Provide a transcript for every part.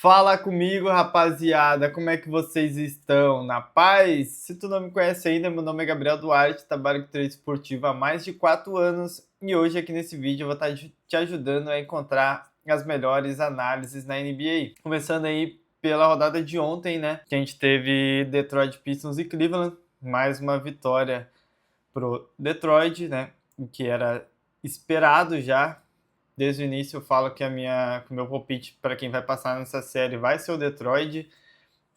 Fala comigo, rapaziada, como é que vocês estão? Na paz? Se tu não me conhece ainda, meu nome é Gabriel Duarte, trabalho com trade esportivo há mais de 4 anos e hoje aqui nesse vídeo eu vou estar te ajudando a encontrar as melhores análises na NBA. Começando aí pela rodada de ontem, né, que a gente teve Detroit Pistons e Cleveland, mais uma vitória pro Detroit, né, o que era esperado já. Desde o início eu falo que que o meu palpite para quem vai passar nessa série vai ser o Detroit.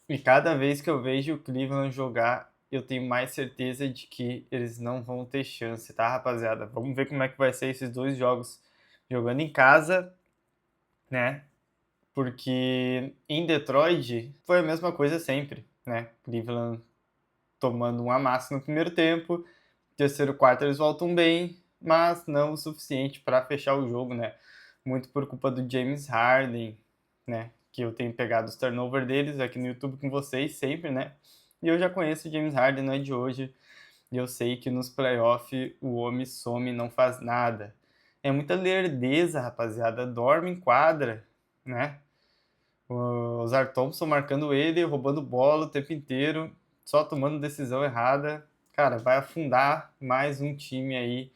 E cada vez que eu vejo o Cleveland jogar, eu tenho mais certeza de que eles não vão ter chance, tá, rapaziada? Vamos ver como é que vai ser esses dois jogos jogando em casa, né? Porque em Detroit foi a mesma coisa sempre, né? Cleveland tomando um amasso no primeiro tempo, terceiro quarto eles voltam bem, mas não o suficiente para fechar o jogo, né? Muito por culpa do James Harden, né? Que eu tenho pegado os turnover deles aqui no YouTube com vocês sempre, né? E eu já conheço o James Harden, não é de hoje. E eu sei que nos playoffs o homem some e não faz nada. É muita lerdeza, rapaziada. Dorme em quadra, né? O Zar Thompson marcando ele, roubando bola o tempo inteiro, só tomando decisão errada. Cara, vai afundar mais um time aí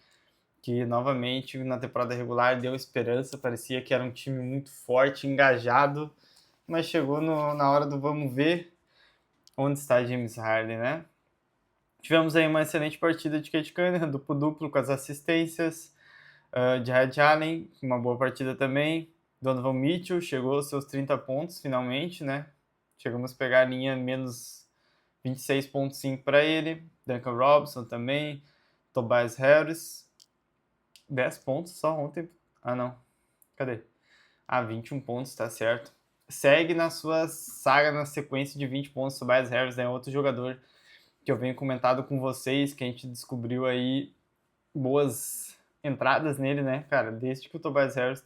que novamente na temporada regular deu esperança, parecia que era um time muito forte, engajado, mas chegou na hora do vamos ver onde está James Harden, né? Tivemos aí uma excelente partida de Cade Cunningham, duplo-duplo com as assistências, de Red Allen, uma boa partida também. Donovan Mitchell chegou aos seus 30 pontos finalmente, né? Chegamos a pegar a linha menos 26,5 para ele. Duncan Robinson também. Tobias Harris, 10 pontos só ontem. Ah, não. Cadê? 21 pontos, tá certo. Segue na sua saga, na sequência de 20 pontos. Tobias Harris é outro jogador que eu venho comentado com vocês, que a gente descobriu aí boas entradas nele, né, cara? Desde que o Tobias Harris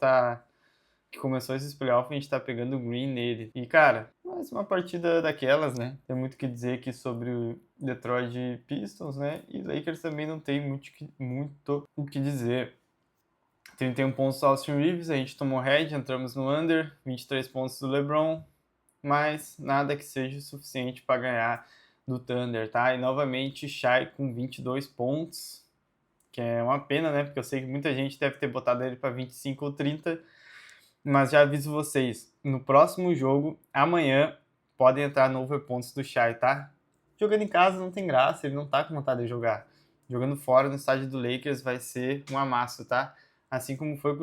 que começou esses playoffs, a gente tá pegando o green nele. E, cara, mais uma partida daquelas, né? Tem muito o que dizer aqui sobre o Detroit Pistons, né? E Lakers também não tem muito o que dizer. 31 pontos do Austin Reeves, a gente tomou head, entramos no under, 23 pontos do LeBron, mas nada que seja suficiente para ganhar do Thunder, tá? E novamente Shai com 22 pontos, que é uma pena, né? Porque eu sei que muita gente deve ter botado ele para 25 ou 30, mas já aviso vocês, no próximo jogo, amanhã, podem entrar no over pontos do Shai, tá? Jogando em casa não tem graça, ele não tá com vontade de jogar. Jogando fora no estádio do Lakers vai ser um amasso, tá? Assim como foi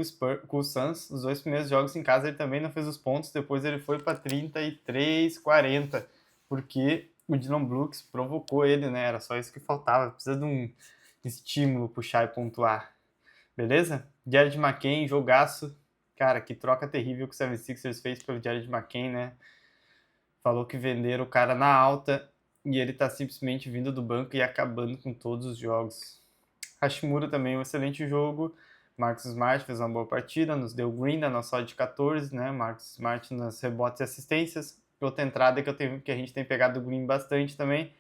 com o Suns, os dois primeiros jogos em casa ele também não fez os pontos, depois ele foi para 33, 40, porque o Dillon Brooks provocou ele, né? Era só isso que faltava, precisa de um estímulo pro Shai pontuar. Beleza? Jared McCain, jogaço. Cara, que troca terrível que o 76ers fez pelo Jared McCain, né? Falou que venderam o cara na alta e ele tá simplesmente vindo do banco e acabando com todos os jogos. Hashimura também um excelente jogo. Marcus Smart fez uma boa partida, nos deu green na nossa odd de 14, né? Marcus Smart nas rebotes e assistências. Outra entrada que a gente tem pegado o green bastante também.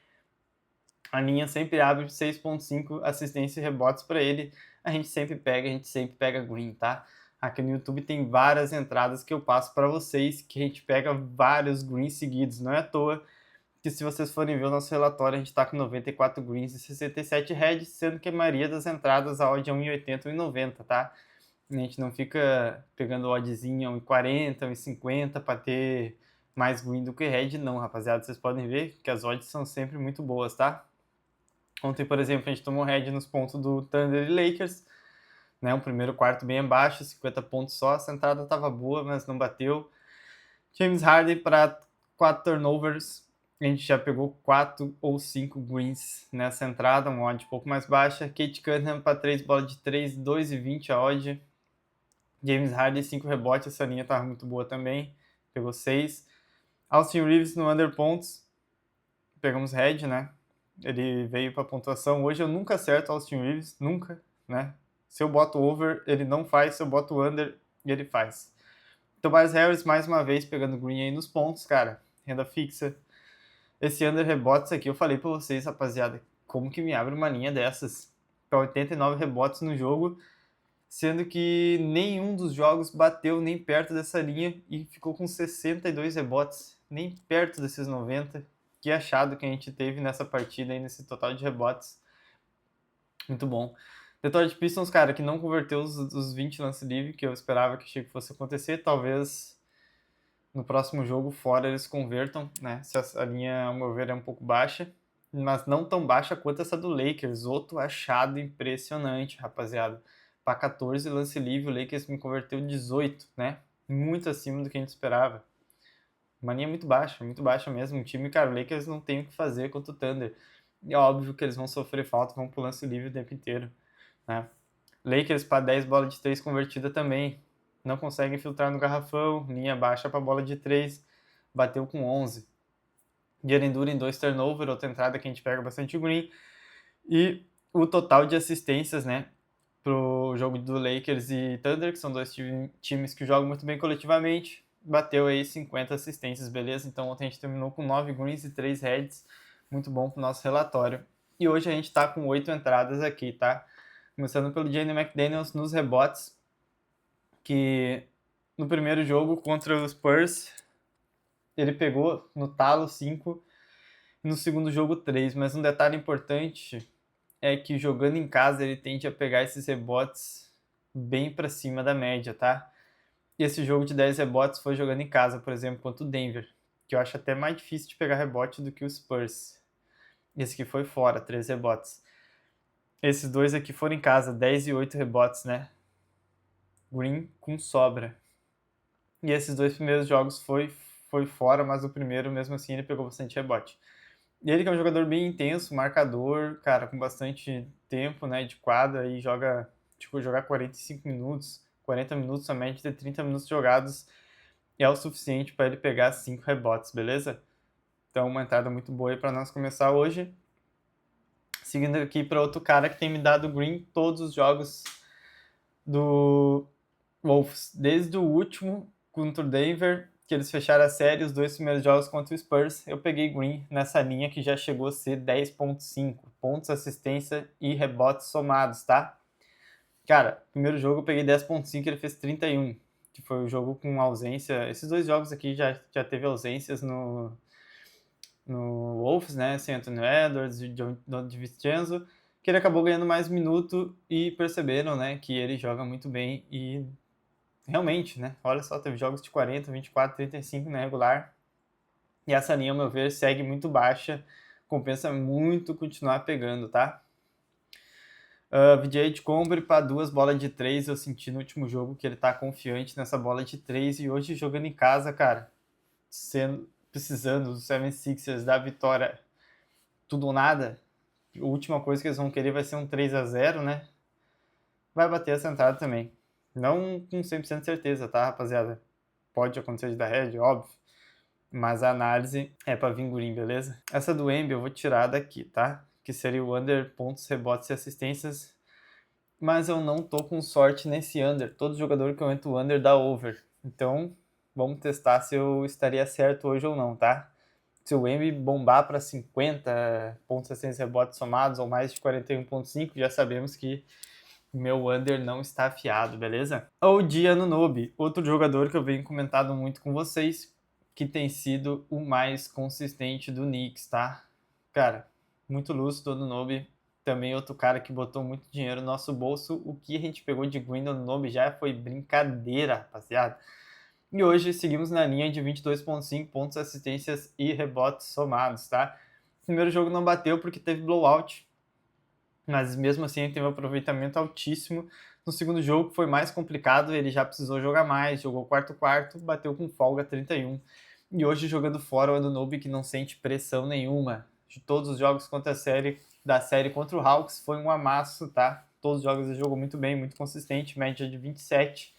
A linha sempre abre 6,5 assistência e rebotes para ele. A gente sempre pega green, tá? Aqui no YouTube tem várias entradas que eu passo para vocês, que a gente pega vários greens seguidos. Não é à toa que, se vocês forem ver o nosso relatório, a gente está com 94 greens e 67 heads, sendo que a maioria das entradas a odd é 1,80 e 1,90, tá? A gente não fica pegando oddzinha 1,40, 1,50 para ter mais green do que head, não, rapaziada. Vocês podem ver que as odds são sempre muito boas, tá? Ontem, por exemplo, a gente tomou head nos pontos do Thunder e Lakers, né? Um primeiro quarto bem abaixo, 50 pontos só. Essa entrada estava boa, mas não bateu. James Harden para 4 turnovers. A gente já pegou 4 ou 5 greens nessa entrada, uma odd um pouco mais baixa. Cade Cunningham para 3 bola de 3, 2,20 a odd. James Harden, 5 rebotes, essa linha estava muito boa também. Pegou 6. Austin Reeves no under pontos. Pegamos head, né? Ele veio para pontuação. Hoje eu nunca acerto Austin Reeves, nunca, né? Se eu boto over, ele não faz. Se eu boto under, ele faz. Tobias Harris, mais uma vez, pegando green aí nos pontos, cara. Renda fixa. Esse under rebotes aqui, eu falei pra vocês, rapaziada, como que me abre uma linha dessas? Pra 89 rebotes no jogo, sendo que nenhum dos jogos bateu nem perto dessa linha e ficou com 62 rebotes, nem perto desses 90. Que achado que a gente teve nessa partida aí, nesse total de rebotes. Muito bom. Detroit Pistons, cara, que não converteu os 20 lance livre que eu esperava que fosse acontecer. Talvez no próximo jogo fora eles convertam, né? Se a linha, ao meu ver, é um pouco baixa, mas não tão baixa quanto essa do Lakers. Outro achado impressionante, rapaziada. Para 14 lance livre, o Lakers me converteu 18, né? Muito acima do que a gente esperava. Uma linha muito baixa mesmo. Um time, cara, o Lakers não tem o que fazer contra o Thunder. E é óbvio que eles vão sofrer falta, vão pro lance livre o tempo inteiro, né? Lakers para 10 bola de 3 convertida também. Não consegue filtrar no garrafão, linha baixa para bola de 3, bateu com 11. Jaren Duren em 2 turnover, outra entrada que a gente pega bastante green. E o total de assistências, né, pro jogo do Lakers e Thunder, que são dois times que jogam muito bem coletivamente, bateu aí 50 assistências, beleza? Então ontem a gente terminou com 9 greens e 3 heads, muito bom pro nosso relatório. E hoje a gente tá com 8 entradas aqui, tá? Começando pelo Jaden McDaniels nos rebotes, que no primeiro jogo contra os Spurs, ele pegou no talo 5, e no segundo jogo 3, mas um detalhe importante é que jogando em casa ele tende a pegar esses rebotes bem para cima da média, tá? E esse jogo de 10 rebotes foi jogando em casa, por exemplo, contra o Denver, que eu acho até mais difícil de pegar rebote do que o Spurs. Esse aqui foi fora, 3 rebotes. Esses dois aqui foram em casa, 10 e 8 rebotes, né? Green com sobra. E esses dois primeiros jogos foi fora, mas o primeiro, mesmo assim, ele pegou bastante rebote. E ele que é um jogador bem intenso, marcador, cara, com bastante tempo, né, de quadra, e joga, tipo, jogar 45 minutos, 40 minutos, a média de 30 minutos jogados é o suficiente para ele pegar 5 rebotes, beleza? Então, uma entrada muito boa aí para nós começar hoje. Seguindo aqui para outro cara que tem me dado green todos os jogos do Wolves, desde o último contra o Denver, que eles fecharam a série, os dois primeiros jogos contra o Spurs, eu peguei green nessa linha que já chegou a ser 10.5 pontos, assistência e rebotes somados, tá? Cara, primeiro jogo eu peguei 10.5, ele fez 31, que foi o jogo com ausência. Esses dois jogos aqui já teve ausências no Wolves, né? Sem Anthony Edwards e Don DiVincenzo, que ele acabou ganhando mais minuto e perceberam, né, que ele joga muito bem e realmente, né? Olha só, teve jogos de 40, 24, 35 na regular. E essa linha, ao meu ver, segue muito baixa. Compensa muito continuar pegando, tá? VJ de Combre para 2 bolas de 3. Eu senti no último jogo que ele tá confiante nessa bola de 3. E hoje, jogando em casa, cara, precisando dos 76ers da vitória tudo ou nada, a última coisa que eles vão querer vai ser um 3-0, né? Vai bater essa entrada também. Não com 100% de certeza, tá, rapaziada? Pode acontecer de dar head, óbvio. Mas a análise é para vingurim, beleza? Essa do Embi eu vou tirar daqui, tá? Que seria o under, pontos, rebotes e assistências. Mas eu não tô com sorte nesse under. Todo jogador que eu entro under dá over. Então, vamos testar se eu estaria certo hoje ou não, tá? Se o Embi bombar para 50 pontos, assistências, rebotes somados ou mais de 41.5, já sabemos que meu under não está afiado, beleza? OG Anunoby, outro jogador que eu venho comentado muito com vocês, que tem sido o mais consistente do Knicks, tá? Cara, muito lúcido o Anunoby, também outro cara que botou muito dinheiro no nosso bolso. O que a gente pegou de green do Anunoby já foi brincadeira, rapaziada. E hoje seguimos na linha de 22.5 pontos, assistências e rebotes somados, tá? O primeiro jogo não bateu porque teve blowout, mas mesmo assim ele teve um aproveitamento altíssimo. No segundo jogo foi mais complicado, ele já precisou jogar mais, jogou quarto-quarto, bateu com folga 31. E hoje jogando fora o Anunoby, que não sente pressão nenhuma. De todos os jogos contra da série contra o Hawks foi um amasso, tá? Todos os jogos ele jogou muito bem, muito consistente, média de 27.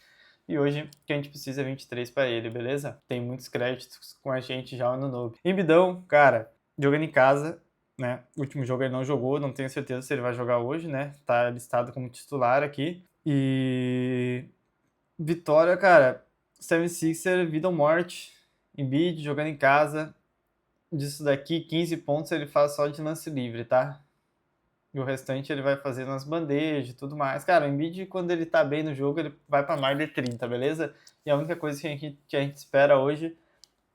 E hoje o que a gente precisa é 23 para ele, beleza? Tem muitos créditos com a gente já no Noob. Embidão, cara, jogando em casa, né? O último jogo ele não jogou, não tenho certeza se ele vai jogar hoje, né? Tá listado como titular aqui. E vitória, cara, 76er, vida ou morte. Embiid jogando em casa. Disso daqui, 15 pontos ele faz só de lance livre, tá? E o restante ele vai fazer nas bandejas e tudo mais. Cara, o Embiid, quando ele tá bem no jogo, ele vai para mais de 30, beleza? E a única coisa que a gente espera hoje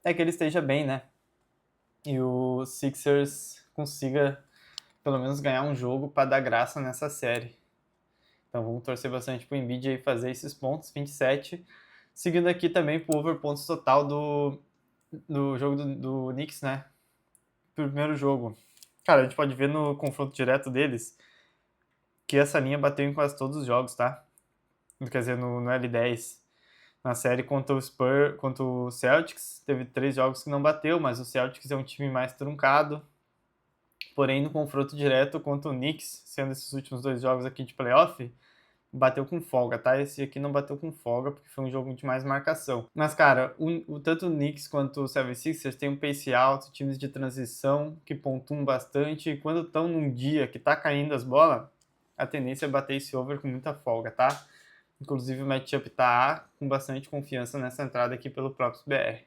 é que ele esteja bem, né? E o Sixers consiga pelo menos ganhar um jogo para dar graça nessa série. Então vamos torcer bastante pro Embiid aí fazer esses pontos, 27. Seguindo aqui também pro over pontos total do jogo do Knicks, né? Primeiro jogo. Cara, a gente pode ver no confronto direto deles que essa linha bateu em quase todos os jogos, tá? Quer dizer, no L10. Na série contra o Celtics, teve 3 jogos que não bateu, mas o Celtics é um time mais truncado. Porém, no confronto direto contra o Knicks, sendo esses últimos 2 jogos aqui de playoff, bateu com folga, tá? Esse aqui não bateu com folga, porque foi um jogo de mais marcação. Mas, cara, tanto o Knicks quanto o 76ers tem um pace alto, times de transição que pontuam bastante, e quando estão num dia que tá caindo as bolas, a tendência é bater esse over com muita folga, tá? Inclusive o matchup tá com bastante confiança nessa entrada aqui pelo próprio BR,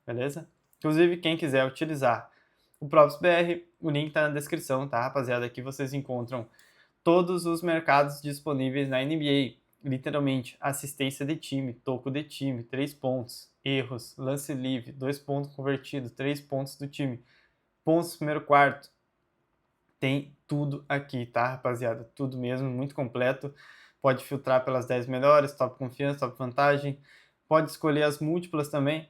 beleza? Inclusive, quem quiser utilizar o próprio BR, o link tá na descrição, tá, rapaziada? Aqui vocês encontram todos os mercados disponíveis na NBA. Literalmente, assistência de time, toco de time, 3 pontos, erros, lance livre, 2 pontos convertidos, 3 pontos do time, pontos no primeiro quarto. Tem tudo aqui, tá, rapaziada? Tudo mesmo, muito completo. Pode filtrar pelas 10 melhores, top confiança, top vantagem. Pode escolher as múltiplas também.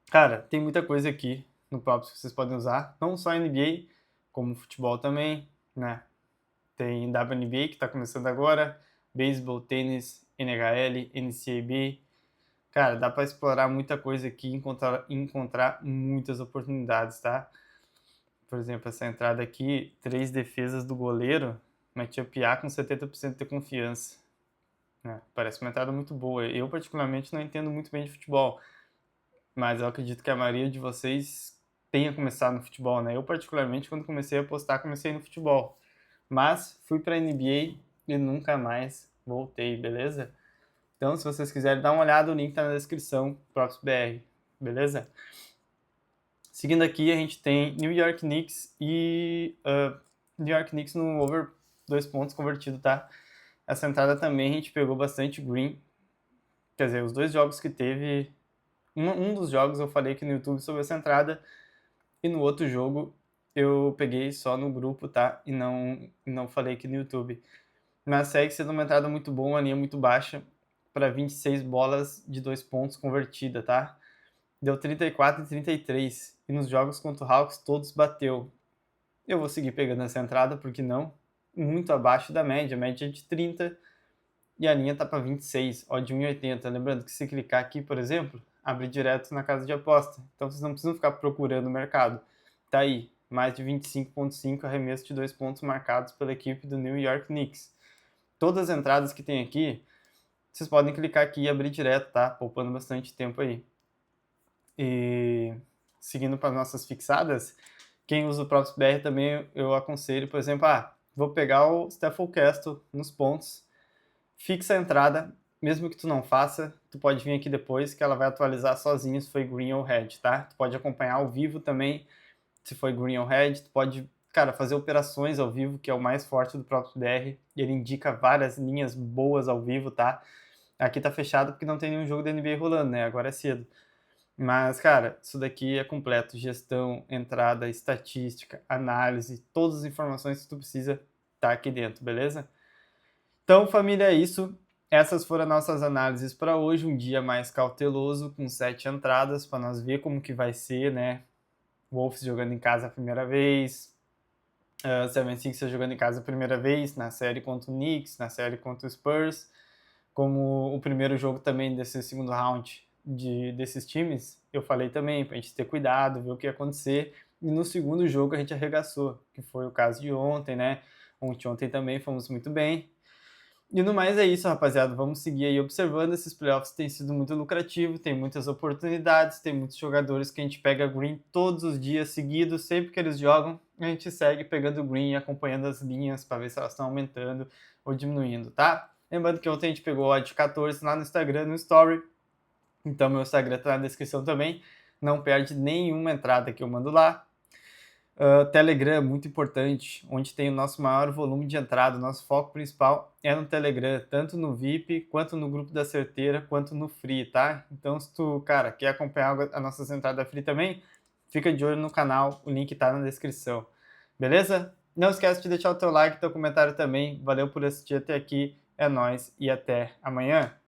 Cara, tem muita coisa aqui no próprio que vocês podem usar. Não só NBA, como futebol também, né? Tem WNBA que está começando agora, beisebol, tênis, NHL, NCAA. Cara, dá para explorar muita coisa aqui e encontrar muitas oportunidades, tá? Por exemplo, essa entrada aqui, 3 defesas do goleiro, matchup A com 70% de confiança. Né? Parece uma entrada muito boa. Eu, particularmente, não entendo muito bem de futebol, mas eu acredito que a maioria de vocês tenha começado no futebol, né? Eu, particularmente, quando comecei a apostar, comecei no futebol. Mas fui para a NBA e nunca mais voltei, beleza? Então, se vocês quiserem dar uma olhada, o link está na descrição, próximo BR, beleza? Seguindo aqui, a gente tem New York Knicks e New York Knicks no over 2 pontos convertido, tá? Essa entrada também a gente pegou bastante green. Quer dizer, os 2 jogos que teve... Um dos jogos eu falei aqui no YouTube sobre essa entrada e no outro jogo eu peguei só no grupo, tá? E não falei aqui no YouTube. Mas segue sendo uma entrada muito boa, uma linha muito baixa para 26 bolas de 2 pontos convertida, tá? Deu 34 e 33. E nos jogos contra o Hawks todos bateu. Eu vou seguir pegando essa entrada, porque não? Muito abaixo da média. A média é de 30 e a linha tá para 26, ó, de 1,80. Lembrando que se clicar aqui, por exemplo, abre direto na casa de aposta. Então vocês não precisam ficar procurando o mercado. Tá aí, mais de 25,5 arremesso de 2 pontos marcados pela equipe do New York Knicks. Todas as entradas que tem aqui, vocês podem clicar aqui e abrir direto, tá? Poupando bastante tempo aí. E seguindo para nossas fixadas, quem usa o próprio BR também eu aconselho, por exemplo, vou pegar o Stephon Castle nos pontos, fixa a entrada, mesmo que tu não faça, tu pode vir aqui depois que ela vai atualizar sozinho se foi green ou red, tá? Tu pode acompanhar ao vivo também, se foi green ou red, tu pode, cara, fazer operações ao vivo, que é o mais forte do próprio BR, e ele indica várias linhas boas ao vivo, tá? Aqui tá fechado porque não tem nenhum jogo da NBA rolando, né? Agora é cedo. Mas, cara, isso daqui é completo. Gestão, entrada, estatística, análise, todas as informações que tu precisa tá aqui dentro, beleza? Então, família, é isso. Essas foram nossas análises para hoje. Um dia mais cauteloso, com 7 entradas, para nós ver como que vai ser, né? Wolves jogando em casa a primeira vez, 76ers jogando em casa a primeira vez, na série contra o Knicks, na série contra o Spurs, como o primeiro jogo também desse segundo round desses times, eu falei também, pra gente ter cuidado, ver o que ia acontecer, e no segundo jogo a gente arregaçou, que foi o caso de ontem, né? Ontem também fomos muito bem. E no mais é isso, rapaziada. Vamos seguir aí observando. Esses playoffs têm sido muito lucrativos, tem muitas oportunidades, tem muitos jogadores que a gente pega green todos os dias seguidos, sempre que eles jogam, a gente segue pegando green e acompanhando as linhas para ver se elas estão aumentando ou diminuindo, tá? Lembrando que ontem a gente pegou a de 14 lá no Instagram, no Story. Então meu Instagram tá na descrição também. Não perde nenhuma entrada que eu mando lá. Telegram, muito importante, onde tem o nosso maior volume de entrada. O nosso foco principal é no Telegram, tanto no VIP, quanto no grupo da Certeira, quanto no Free, tá? Então, se tu, cara, quer acompanhar a nossa entrada Free também, fica de olho no canal, o link tá na descrição. Beleza? Não esquece de deixar o teu like e teu comentário também. Valeu por assistir até aqui, é nóis e até amanhã.